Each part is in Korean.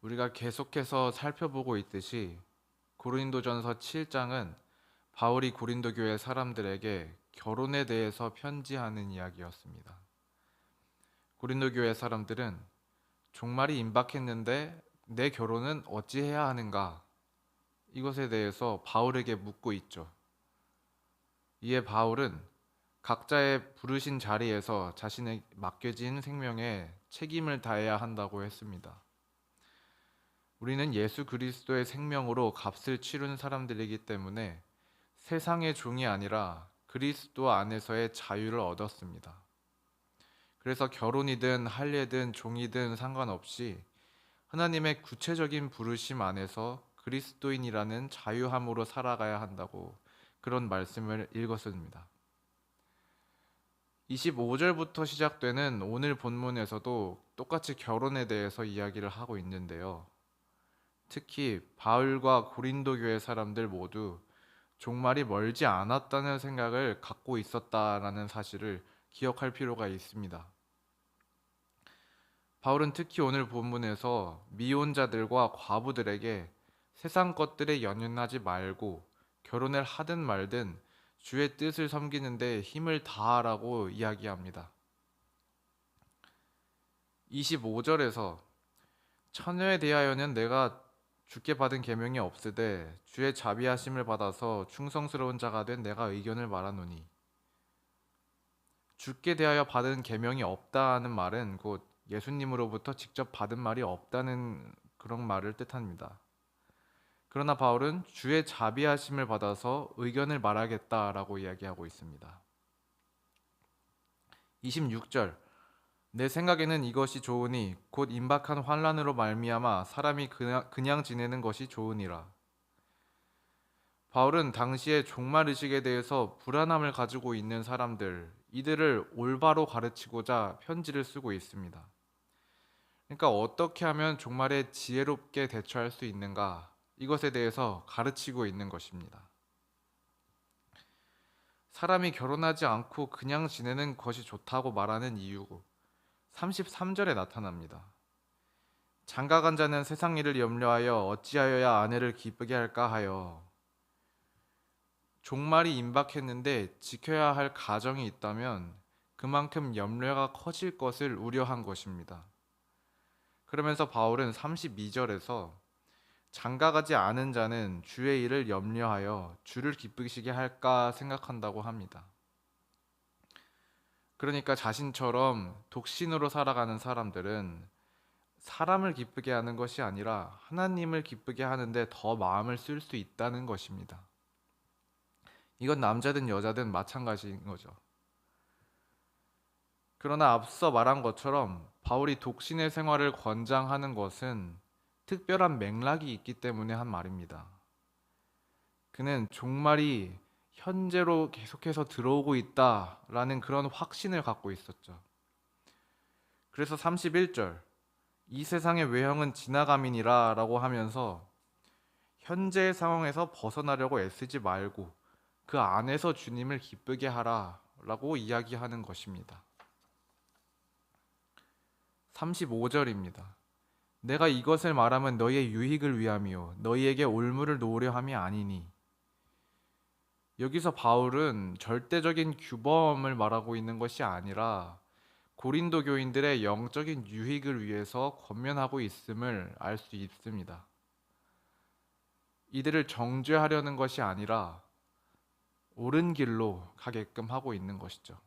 우리가 계속해서 살펴보고 있듯이 고린도전서 7장은 바울이 고린도 교회 사람들에게 결혼에 대해서 편지하는 이야기였습니다. 고린도 교회 사람들은 종말이 임박했는데 내 결혼은 어찌해야 하는가? 이것에 대해서 바울에게 묻고 있죠. 이에 바울은 각자의 부르신 자리에서 자신의 맡겨진 생명에 책임을 다해야 한다고 했습니다. 우리는 예수 그리스도의 생명으로 값을 치른 사람들이기 때문에 세상의 종이 아니라 그리스도 안에서의 자유를 얻었습니다. 그래서 결혼이든 할례든 종이든 상관없이 하나님의 구체적인 부르심 안에서 그리스도인이라는 자유함으로 살아가야 한다고 그런 말씀을 읽었습니다. 25절부터 시작되는 오늘 본문에서도 똑같이 결혼에 대해서 이야기를 하고 있는데요. 특히 바울과 고린도 교회 사람들 모두 종말이 멀지 않았다는 생각을 갖고 있었다라는 사실을 기억할 필요가 있습니다. 바울은 특히 오늘 본문에서 미혼자들과 과부들에게 세상 것들에 연연하지 말고 결혼을 하든 말든 주의 뜻을 섬기는 데 힘을 다하라고 이야기합니다. 25절에서 처녀에 대하여는 내가 주께 받은 계명이 없으되 주의 자비하심을 받아서 충성스러운 자가 된 내가 의견을 말하노니, 주께 대하여 받은 계명이 없다는 말은 곧 예수님으로부터 직접 받은 말이 없다는 그런 말을 뜻합니다. 그러나 바울은 주의 자비하심을 받아서 의견을 말하겠다라고 이야기하고 있습니다. 26절, 내 생각에는 이것이 좋으니 곧 임박한 환난으로 말미암아 사람이 그냥 지내는 것이 좋으니라. 바울은 당시의 종말 의식에 대해서 불안함을 가지고 있는 사람들, 이들을 올바로 가르치고자 편지를 쓰고 있습니다. 그러니까 어떻게 하면 종말에 지혜롭게 대처할 수 있는가, 이것에 대해서 가르치고 있는 것입니다. 사람이 결혼하지 않고 그냥 지내는 것이 좋다고 말하는 이유 33절에 나타납니다. 장가간 자는 세상 일을 염려하여 어찌하여야 아내를 기쁘게 할까 하여. 종말이 임박했는데 지켜야 할 가정이 있다면 그만큼 염려가 커질 것을 우려한 것입니다. 그러면서 바울은 32절에서 장가가지 않은 자는 주의 일을 염려하여 주를 기쁘시게 할까 생각한다고 합니다. 그러니까 자신처럼 독신으로 살아가는 사람들은 사람을 기쁘게 하는 것이 아니라 하나님을 기쁘게 하는데 더 마음을 쓸 수 있다는 것입니다. 이건 남자든 여자든 마찬가지인 거죠. 그러나 앞서 말한 것처럼 바울이 독신의 생활을 권장하는 것은 특별한 맥락이 있기 때문에 한 말입니다. 그는 종말이 현재로 계속해서 들어오고 있다라는 그런 확신을 갖고 있었죠. 그래서 31절, 이 세상의 외형은 지나감이니라 라고 하면서 현재의 상황에서 벗어나려고 애쓰지 말고 그 안에서 주님을 기쁘게 하라 라고 이야기하는 것입니다. 35절입니다. 내가 이것을 말하면 너희의 유익을 위함이요 너희에게 올무를 놓으려 함이 아니니. 여기서 바울은 절대적인 규범을 말하고 있는 것이 아니라 고린도 교인들의 영적인 유익을 위해서 권면하고 있음을 알 수 있습니다. 이들을 정죄하려는 것이 아니라 옳은 길로 가게끔 하고 있는 것이죠.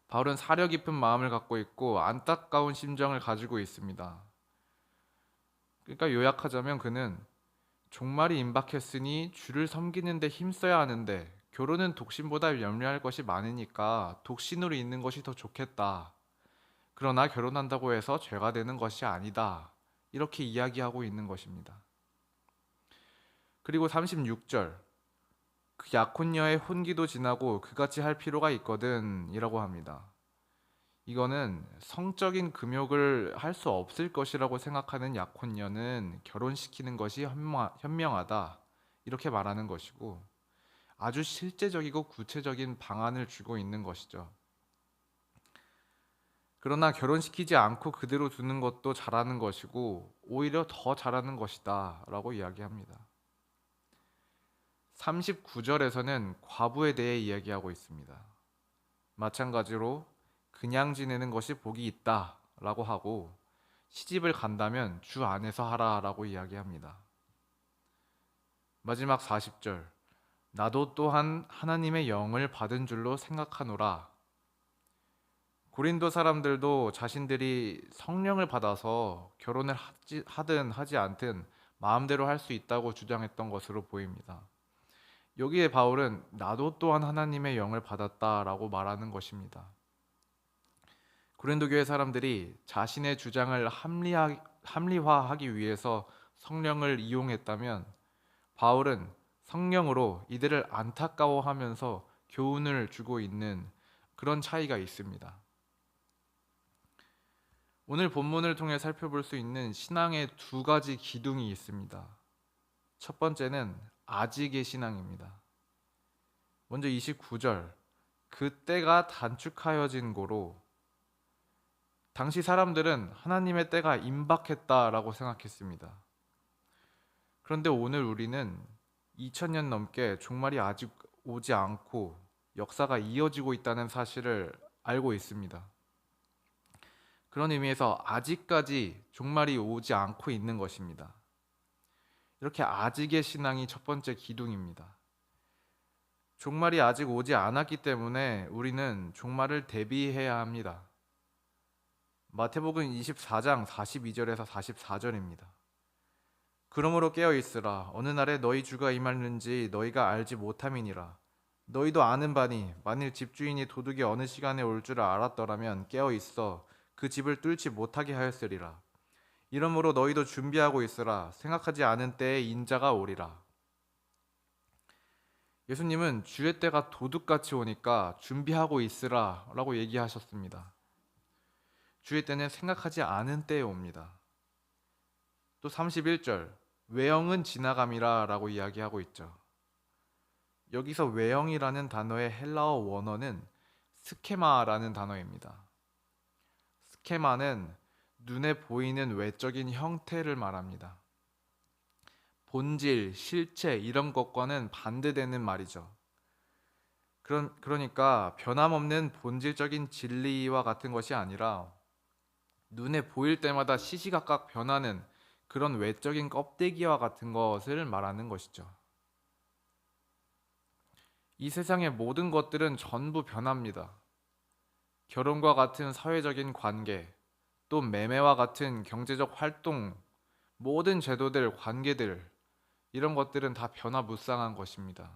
바울은 사려 깊은 마음을 갖고 있고 안타까운 심정을 가지고 있습니다. 그러니까 요약하자면 그는 종말이 임박했으니 주를 섬기는 데 힘써야 하는데 결혼은 독신보다 염려할 것이 많으니까 독신으로 있는 것이 더 좋겠다. 그러나 결혼한다고 해서 죄가 되는 것이 아니다. 이렇게 이야기하고 있는 것입니다. 그리고 36절, 그 약혼녀의 혼기도 지나고 그같이 할 필요가 있거든 이라고 합니다. 이거는 성적인 금욕을 할 수 없을 것이라고 생각하는 약혼녀는 결혼시키는 것이 현명하다 이렇게 말하는 것이고, 아주 실제적이고 구체적인 방안을 주고 있는 것이죠. 그러나 결혼시키지 않고 그대로 두는 것도 잘하는 것이고 오히려 더 잘하는 것이다 라고 이야기합니다. 39절에서는 과부에 대해 이야기하고 있습니다. 마찬가지로 그냥 지내는 것이 복이 있다 라고 하고 시집을 간다면 주 안에서 하라 라고 이야기합니다. 마지막 40절, 나도 또한 하나님의 영을 받은 줄로 생각하노라. 고린도 사람들도 자신들이 성령을 받아서 결혼을 하든 하지 않든 마음대로 할 수 있다고 주장했던 것으로 보입니다. 여기에 바울은 나도 또한 하나님의 영을 받았다라고 말하는 것입니다. 고린도 교회 사람들이 자신의 주장을 합리화하기 위해서 성령을 이용했다면 바울은 성령으로 이들을 안타까워하면서 교훈을 주고 있는 그런 차이가 있습니다. 오늘 본문을 통해 살펴볼 수 있는 신앙의 두 가지 기둥이 있습니다. 첫 번째는 아직의 신앙입니다. 먼저 29절, 그때가 단축하여진 고로, 당시 사람들은 하나님의 때가 임박했다라고 생각했습니다. 그런데 오늘 우리는 2000년 넘게 종말이 아직 오지 않고 역사가 이어지고 있다는 사실을 알고 있습니다. 그런 의미에서 아직까지 종말이 오지 않고 있는 것입니다. 이렇게 아직의 신앙이 첫 번째 기둥입니다. 종말이 아직 오지 않았기 때문에 우리는 종말을 대비해야 합니다. 마태복음 24장 42절에서 44절입니다. 그러므로 깨어 있으라. 어느 날에 너희 주가 임하는지 너희가 알지 못함이니라. 너희도 아는 바니 만일 집주인이 도둑이 어느 시간에 올 줄을 알았더라면 깨어 있어 그 집을 뚫지 못하게 하였으리라. 이러므로 너희도 준비하고 있으라. 생각하지 않은 때에 인자가 오리라. 예수님은 주의 때가 도둑같이 오니까 준비하고 있으라 라고 얘기하셨습니다. 주의 때는 생각하지 않은 때에 옵니다. 또 31절, 외형은 지나감이라 라고 이야기하고 있죠. 여기서 외형이라는 단어의 헬라어 원어는 스케마라는 단어입니다. 스케마는 눈에 보이는 외적인 형태를 말합니다. 본질, 실체 이런 것과는 반대되는 말이죠. 그러니까 변함없는 본질적인 진리와 같은 것이 아니라 눈에 보일 때마다 시시각각 변하는 그런 외적인 껍데기와 같은 것을 말하는 것이죠. 이 세상의 모든 것들은 전부 변합니다. 결혼과 같은 사회적인 관계, 또 매매와 같은 경제적 활동, 모든 제도들, 관계들, 이런 것들은 다 변화무쌍한 것입니다.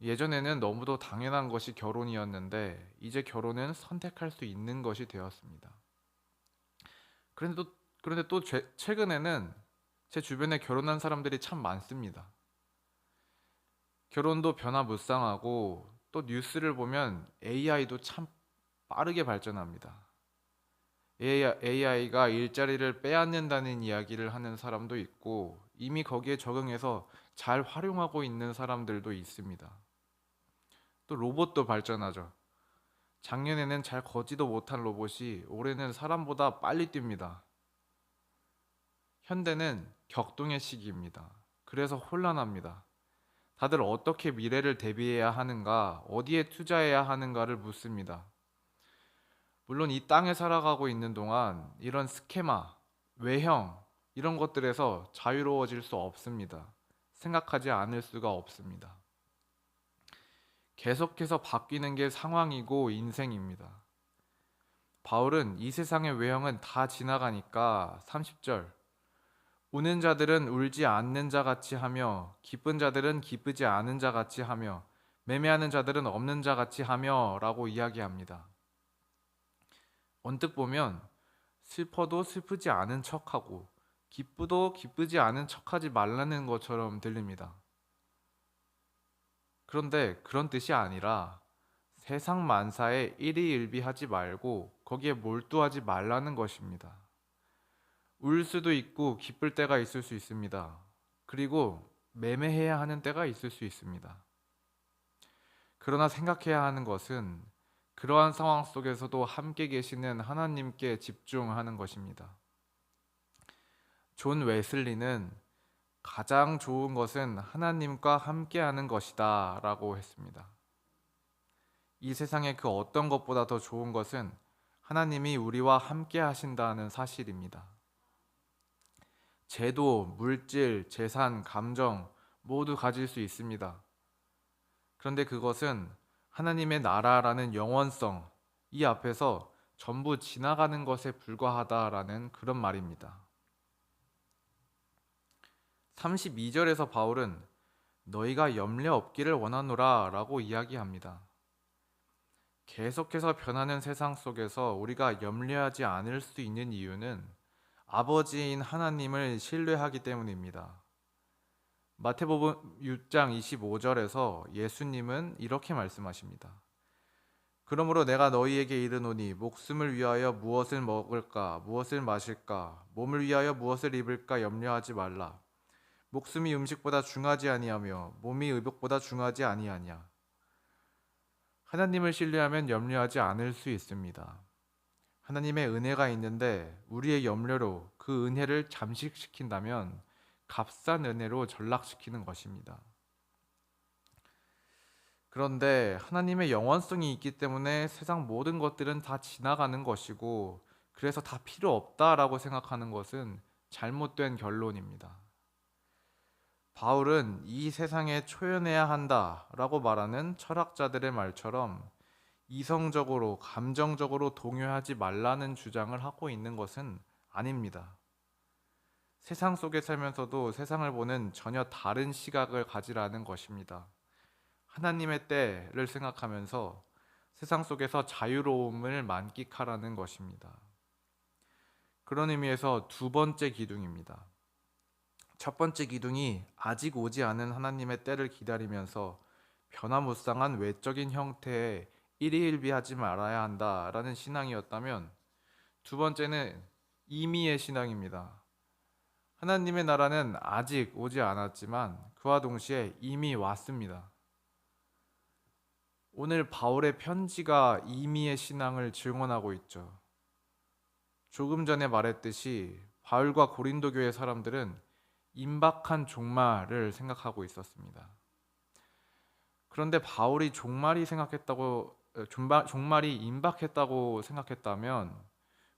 예전에는 너무도 당연한 것이 결혼이었는데 이제 결혼은 선택할 수 있는 것이 되었습니다. 그런데 또 최근에는 제 주변에 결혼한 사람들이 참 많습니다. 결혼도 변화무쌍하고 또 뉴스를 보면 AI도 참 빠르게 발전합니다. AI가 일자리를 빼앗는다는 이야기를 하는 사람도 있고 이미 거기에 적응해서 잘 활용하고 있는 사람들도 있습니다. 또 로봇도 발전하죠. 작년에는 잘 걷지도 못한 로봇이 올해는 사람보다 빨리 뜁니다. 현대는 격동의 시기입니다. 그래서 혼란합니다. 다들 어떻게 미래를 대비해야 하는가, 어디에 투자해야 하는가를 묻습니다. 물론 이 땅에 살아가고 있는 동안 이런 스케마, 외형, 이런 것들에서 자유로워질 수 없습니다. 생각하지 않을 수가 없습니다. 계속해서 바뀌는 게 상황이고 인생입니다. 바울은 이 세상의 외형은 다 지나가니까 30절, 우는 자들은 울지 않는 자 같이 하며 기쁜 자들은 기쁘지 않은 자 같이 하며 매매하는 자들은 없는 자 같이 하며 라고 이야기합니다. 언뜻 보면 슬퍼도 슬프지 않은 척하고 기쁘도 기쁘지 않은 척하지 말라는 것처럼 들립니다. 그런데 그런 뜻이 아니라 세상 만사에 일희일비하지 말고 거기에 몰두하지 말라는 것입니다. 울 수도 있고 기쁠 때가 있을 수 있습니다. 그리고 매매해야 하는 때가 있을 수 있습니다. 그러나 생각해야 하는 것은 그러한 상황 속에서도 함께 계시는 하나님께 집중하는 것입니다. 존 웨슬리는 가장 좋은 것은 하나님과 함께하는 것이다 라고 했습니다. 이 세상의 그 어떤 것보다 더 좋은 것은 하나님이 우리와 함께 하신다는 사실입니다. 제도, 물질, 재산, 감정 모두 가질 수 있습니다. 그런데 그것은 하나님의 나라라는 영원성, 이 앞에서 전부 지나가는 것에 불과하다라는 그런 말입니다. 32절에서 바울은 너희가 염려 없기를 원하노라 라고 이야기합니다. 계속해서 변하는 세상 속에서 우리가 염려하지 않을 수 있는 이유는 아버지인 하나님을 신뢰하기 때문입니다. 마태복음 6장 25절에서 예수님은 이렇게 말씀하십니다. 그러므로 내가 너희에게 이르노니 목숨을 위하여 무엇을 먹을까 무엇을 마실까 몸을 위하여 무엇을 입을까 염려하지 말라. 목숨이 음식보다 중하지 아니하며 몸이 의복보다 중하지 아니하냐. 하나님을 신뢰하면 염려하지 않을 수 있습니다. 하나님의 은혜가 있는데 우리의 염려로 그 은혜를 잠식시킨다면 값싼 은혜로 전락시키는 것입니다. 그런데 하나님의 영원성이 있기 때문에 세상 모든 것들은 다 지나가는 것이고 그래서 다 필요 없다라고 생각하는 것은 잘못된 결론입니다. 바울은 이 세상에 초연해야 한다라고 말하는 철학자들의 말처럼 이성적으로, 감정적으로 동요하지 말라는 주장을 하고 있는 것은 아닙니다. 세상 속에 살면서도 세상을 보는 전혀 다른 시각을 가지라는 것입니다. 하나님의 때를 생각하면서 세상 속에서 자유로움을 만끽하라는 것입니다. 그런 의미에서 두 번째 기둥입니다. 첫 번째 기둥이 아직 오지 않은 하나님의 때를 기다리면서 변화무쌍한 외적인 형태의 일희일비하지 말아야 한다라는 신앙이었다면 두 번째는 이미의 신앙입니다. 하나님의 나라는 아직 오지 않았지만 그와 동시에 이미 왔습니다. 오늘 바울의 편지가 이미의 신앙을 증언하고 있죠. 조금 전에 말했듯이 바울과 고린도 교회 사람들은 임박한 종말을 생각하고 있었습니다. 그런데 바울이 종말이 임박했다고 생각했다면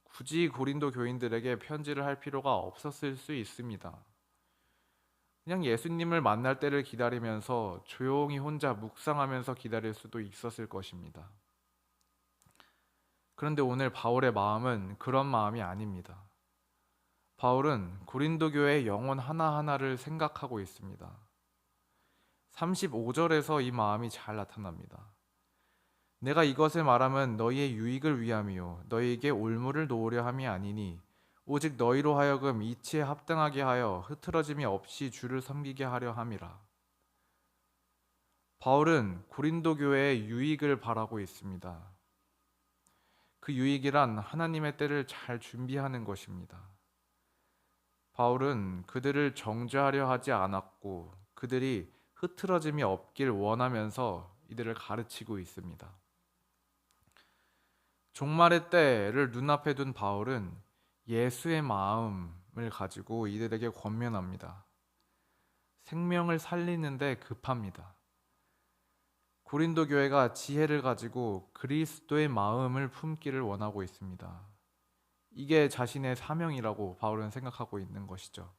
굳이 고린도 교인들에게 편지를 할 필요가 없었을 수 있습니다. 그냥 예수님을 만날 때를 기다리면서 조용히 혼자 묵상하면서 기다릴 수도 있었을 것입니다. 그런데 오늘 바울의 마음은 그런 마음이 아닙니다. 바울은 고린도 교회의 영혼 하나하나를 생각하고 있습니다. 35절에서 이 마음이 잘 나타납니다. 내가 이것을 말하면 너희의 유익을 위함이요 너희에게 올무를 놓으려 함이 아니니 오직 너희로 하여금 이치에 합당하게 하여 흐트러짐이 없이 주를 섬기게 하려 함이라. 바울은 고린도 교회의 유익을 바라고 있습니다. 그 유익이란 하나님의 때를 잘 준비하는 것입니다. 바울은 그들을 정죄하려 하지 않았고 그들이 흐트러짐이 없길 원하면서 이들을 가르치고 있습니다. 종말의 때를 눈앞에 둔 바울은 예수의 마음을 가지고 이들에게 권면합니다. 생명을 살리는데 급합니다. 고린도 교회가 지혜를 가지고 그리스도의 마음을 품기를 원하고 있습니다. 이게 자신의 사명이라고 바울은 생각하고 있는 것이죠.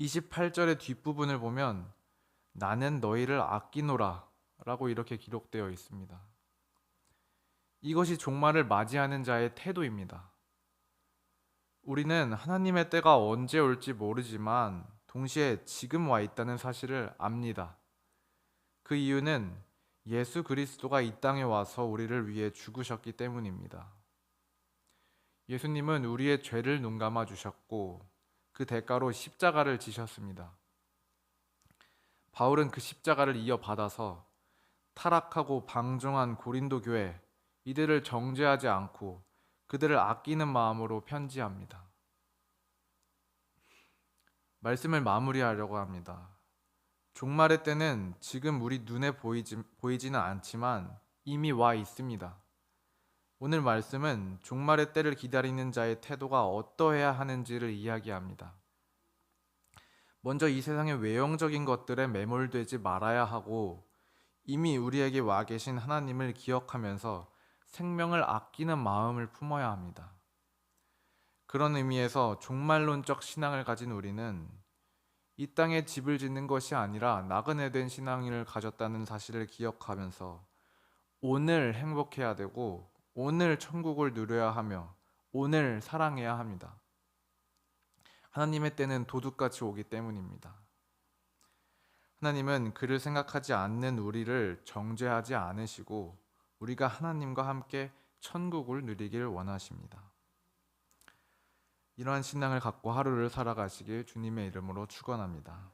28절의 뒷부분을 보면 나는 너희를 아끼노라 라고 이렇게 기록되어 있습니다. 이것이 종말을 맞이하는 자의 태도입니다. 우리는 하나님의 때가 언제 올지 모르지만 동시에 지금 와 있다는 사실을 압니다. 그 이유는 예수 그리스도가 이 땅에 와서 우리를 위해 죽으셨기 때문입니다. 예수님은 우리의 죄를 눈감아 주셨고 그 대가로 십자가를 지셨습니다. 바울은 그 십자가를 이어받아서 타락하고 방종한 고린도 교회 이들을 정죄하지 않고 그들을 아끼는 마음으로 편지합니다. 말씀을 마무리하려고 합니다. 종말의 때는 지금 우리 눈에 보이지는 않지만 이미 와 있습니다. 오늘 말씀은 종말의 때를 기다리는 자의 태도가 어떠해야 하는지를 이야기합니다. 먼저 이 세상의 외형적인 것들에 매몰되지 말아야 하고 이미 우리에게 와 계신 하나님을 기억하면서 생명을 아끼는 마음을 품어야 합니다. 그런 의미에서 종말론적 신앙을 가진 우리는 이 땅에 집을 짓는 것이 아니라 나그네 된 신앙을 가졌다는 사실을 기억하면서 오늘 행복해야 되고 오늘 천국을 누려야 하며 오늘 사랑해야 합니다. 하나님의 때는 도둑같이 오기 때문입니다. 하나님은 그를 생각하지 않는 우리를 정죄하지 않으시고 우리가 하나님과 함께 천국을 누리길 원하십니다. 이러한 신앙을 갖고 하루를 살아가시길 주님의 이름으로 축원합니다.